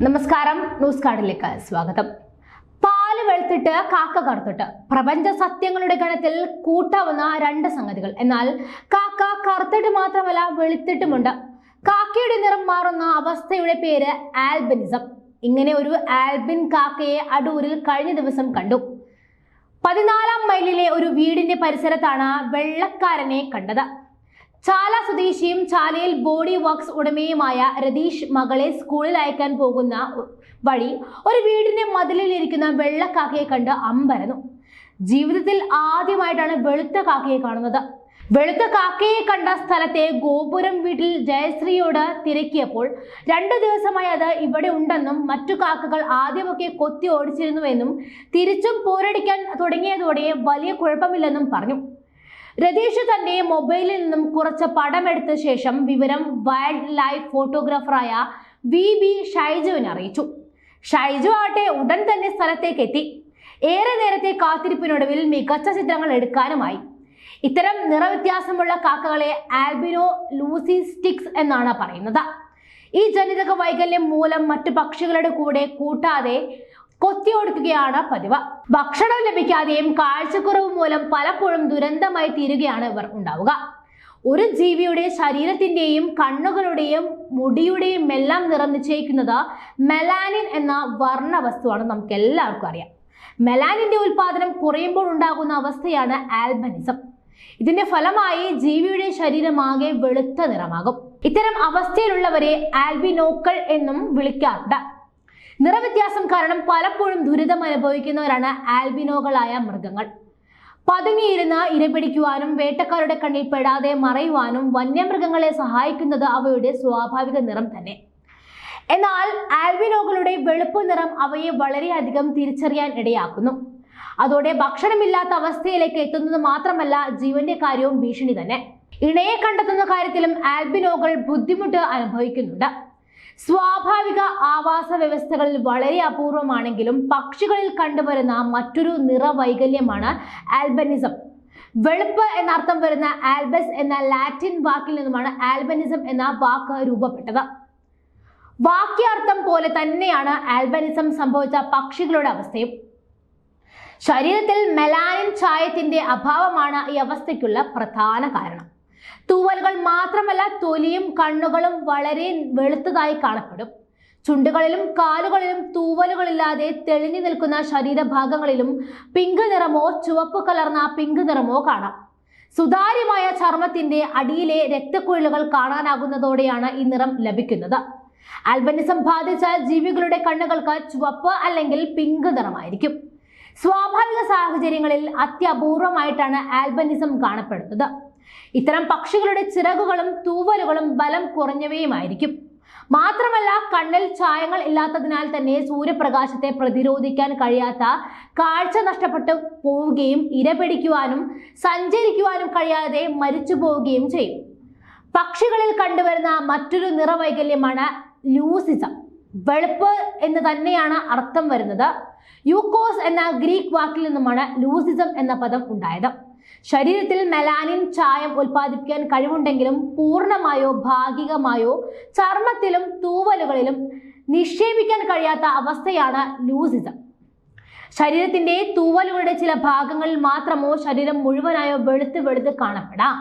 നമസ്കാരം, ന്യൂസ് കാർഡിലേക്ക് സ്വാഗതം. പാല് വെളുത്തിട്ട് കാക്ക കറുത്തിട്ട് പ്രപഞ്ച സത്യങ്ങളുടെ ഗണത്തിൽ കൂട്ടാവുന്ന രണ്ട് സംഗതികൾ. എന്നാൽ കാക്ക കറുത്തിട്ട് മാത്രമല്ല, വെളുത്തിട്ടുമുണ്ട്. കാക്കയുടെ നിറം മാറുന്ന അവസ്ഥയുടെ പേര് ആൽബിനിസം. ഇങ്ങനെ ഒരു ആൽബിൻ കാക്കയെ അടൂരിൽ കഴിഞ്ഞ ദിവസം കണ്ടു. 14-ാം മൈലിലെ ഒരു വീടിന്റെ പരിസരത്താണ് വെള്ളക്കാരനെ കണ്ടത്. ചാല സ്വദേശിയും ചാലയിൽ ബോഡി വർക്ക്സ് ഉടമയുമായ രതീഷ് മകളെ സ്കൂളിൽ അയക്കാൻ പോകുന്ന വഴി ഒരു വീടിന്റെ മതിലിൽ ഇരിക്കുന്ന വെള്ളക്കാക്കയെ കണ്ട് അമ്പരന്നു. ജീവിതത്തിൽ ആദ്യമായിട്ടാണ് വെളുത്ത കാക്കയെ കാണുന്നത്. വെളുത്ത കാക്കയെ കണ്ട സ്ഥലത്തെ ഗോപുരം വീട്ടിൽ ജയശ്രീയോട് തിരക്കിയപ്പോൾ 2 ദിവസമായി അത് ഇവിടെ ഉണ്ടെന്നും മറ്റു കാക്കകൾ ആദ്യമൊക്കെ കൊത്തി ഓടിച്ചിരുന്നുവെന്നും തിരിച്ചും പോരടിക്കാൻ തുടങ്ങിയതോടെ വലിയ കുഴപ്പമില്ലെന്നും പറഞ്ഞു. രതീഷ് തന്റെ മൊബൈലിൽ നിന്നും കുറച്ച് പടമെടുത്ത ശേഷം വിവരം വൈൽഡ് ലൈഫ് ഫോട്ടോഗ്രാഫറായ VB ഷൈജുവിനെ അറിയിച്ചു. ഷൈജു ആട്ടെ ഉടൻ തന്നെ സ്ഥലത്തേക്ക് എത്തി. ഏറെ നേരത്തെ കാത്തിരിപ്പിനൊടുവിൽ മികച്ച ചിത്രങ്ങൾ എടുക്കാനുമായി. ഇത്തരം നിറവ്യത്യാസമുള്ള കാക്കകളെ ആൽബിനോ ലൂസിസ്റ്റിക്സ് എന്നാണ് പറയുന്നത്. ഈ ജനിതക വൈകല്യം മൂലം മറ്റു പക്ഷികളുടെ കൂടെ കൂട്ടാതെ കൊത്തിയൊടുക്കുകയാണ് പതിവ്. ഭക്ഷണം ലഭിക്കാതെയും കാഴ്ചക്കുറവ് മൂലം പലപ്പോഴും ദുരന്തമായി തീരുകയാണ് ഇവർ ഉണ്ടാവുക. ഒരു ജീവിയുടെ ശരീരത്തിന്റെയും കണ്ണുകളുടെയും മുടിയുടെയും എല്ലാം നിറം നിശ്ചയിക്കുന്നത് മെലാനിൻ എന്ന വർണ്ണ വസ്തുവാണ്. നമുക്ക് എല്ലാവർക്കും അറിയാം. മെലാനിന്റെ ഉൽപാദനം കുറയുമ്പോൾ ഉണ്ടാകുന്ന അവസ്ഥയാണ് ആൽബിനിസം. ഇതിന്റെ ഫലമായി ജീവിയുടെ ശരീരമാകെ വെളുത്ത നിറമാകും. ഇത്തരം അവസ്ഥയിലുള്ളവരെ ആൽബിനോക്കൾ എന്നും വിളിക്കാറുണ്ട്. നിറവ്യത്യാസം കാരണം പലപ്പോഴും ദുരിതം അനുഭവിക്കുന്നവരാണ് ആൽബിനോകളായ മൃഗങ്ങൾ. പതുങ്ങിയിരുന്ന് ഇരപിടിക്കുവാനും വേട്ടക്കാരുടെ കണ്ണിൽ പെടാതെ മറയുവാനും വന്യമൃഗങ്ങളെ സഹായിക്കുന്നത് അവയുടെ സ്വാഭാവിക നിറം തന്നെ. എന്നാൽ ആൽബിനോകളുടെ വെളുപ്പ് നിറം അവയെ വളരെയധികം തിരിച്ചറിയാൻ ഇടയാക്കുന്നു. അതോടെ ഭക്ഷണമില്ലാത്ത അവസ്ഥയിലേക്ക് എത്തുന്നത് മാത്രമല്ല, ജീവന്റെ കാര്യവും ഭീഷണി തന്നെ. ഇണയെ കണ്ടെത്തുന്ന കാര്യത്തിലും ആൽബിനോകൾ ബുദ്ധിമുട്ട് അനുഭവിക്കുന്നുണ്ട്. സ്വാഭാവിക ആവാസ വ്യവസ്ഥകളിൽ വളരെ അപൂർവമാണെങ്കിലും പക്ഷികളിൽ കണ്ടുവരുന്ന മറ്റൊരു നിറവൈകല്യമാണ് ആൽബിനിസം. വെളുപ്പ് എന്നർത്ഥം വരുന്ന ആൽബസ് എന്ന ലാറ്റിൻ വാക്കിൽ നിന്നുമാണ് ആൽബിനിസം എന്ന വാക്ക് രൂപപ്പെട്ടത്. വാക്യാർത്ഥം പോലെ തന്നെയാണ് ആൽബിനിസം സംഭവിച്ച പക്ഷികളുടെ അവസ്ഥയും. ശരീരത്തിൽ മെലാനിൻ ചായത്തിന്റെ അഭാവമാണ് ഈ അവസ്ഥയ്ക്കുള്ള പ്രധാന കാരണം. തൂവലുകൾ മാത്രമല്ല, തൊലിയും കണ്ണുകളും വളരെ വെളുത്തതായി കാണപ്പെടും. ചുണ്ടുകളിലും കാലുകളിലും തൂവലുകളില്ലാതെ തെളിഞ്ഞു നിൽക്കുന്ന ശരീരഭാഗങ്ങളിലും പിങ്ക് നിറമോ ചുവപ്പ് കലർന്ന പിങ്ക് നിറമോ കാണാം. സുതാര്യമായ ചർമ്മത്തിന്റെ അടിയിലെ രക്തക്കുഴലുകൾ കാണാനാകുന്നതോടെയാണ് ഈ നിറം ലഭിക്കുന്നത്. ആൽബിനിസം ബാധിച്ച ജീവികളുടെ കണ്ണുകൾക്ക് ചുവപ്പ് അല്ലെങ്കിൽ പിങ്ക് നിറമായിരിക്കും. സ്വാഭാവിക സാഹചര്യങ്ങളിൽ അത്യപൂർവമായിട്ടാണ് ആൽബിനിസം കാണപ്പെടുന്നത്. ഇത്തരം പക്ഷികളുടെ ചിറകുകളും തൂവലുകളും ബലം കുറഞ്ഞവയുമായിരിക്കും. മാത്രമല്ല, കണ്ണിൽ ചായങ്ങൾ ഇല്ലാത്തതിനാൽ തന്നെ സൂര്യപ്രകാശത്തെ പ്രതിരോധിക്കാൻ കഴിയാത്ത കാഴ്ച നഷ്ടപ്പെട്ടു പോവുകയും ഇരപിടിക്കുവാനും സഞ്ചരിക്കുവാനും കഴിയാതെ മരിച്ചു പോവുകയും ചെയ്യും. പക്ഷികളിൽ കണ്ടുവരുന്ന മറ്റൊരു നിറവൈകല്യമാണ് ലൂസിസം. വെളുപ്പ് എന്ന് തന്നെയാണ് അർത്ഥം വരുന്നത്. യൂക്കോസ് എന്ന ഗ്രീക്ക് വാക്കിൽ നിന്നുമാണ് ലൂസിസം എന്ന പദം ഉണ്ടായത്. ശരീരത്തിൽ മെലാനിൻ ചായം ഉൽപ്പാദിപ്പിക്കാൻ കഴിവുണ്ടെങ്കിലും പൂർണ്ണമായോ ഭാഗികമായോ ചർമ്മത്തിലും തൂവലുകളിലും നിക്ഷേപിക്കാൻ കഴിയാത്ത അവസ്ഥയാണ് ലൂസിസം. ശരീരത്തിന്റെ തൂവലുകളുടെ ചില ഭാഗങ്ങളിൽ മാത്രമോ ശരീരം മുഴുവനായോ വെളുത്ത് കാണപ്പെടാം.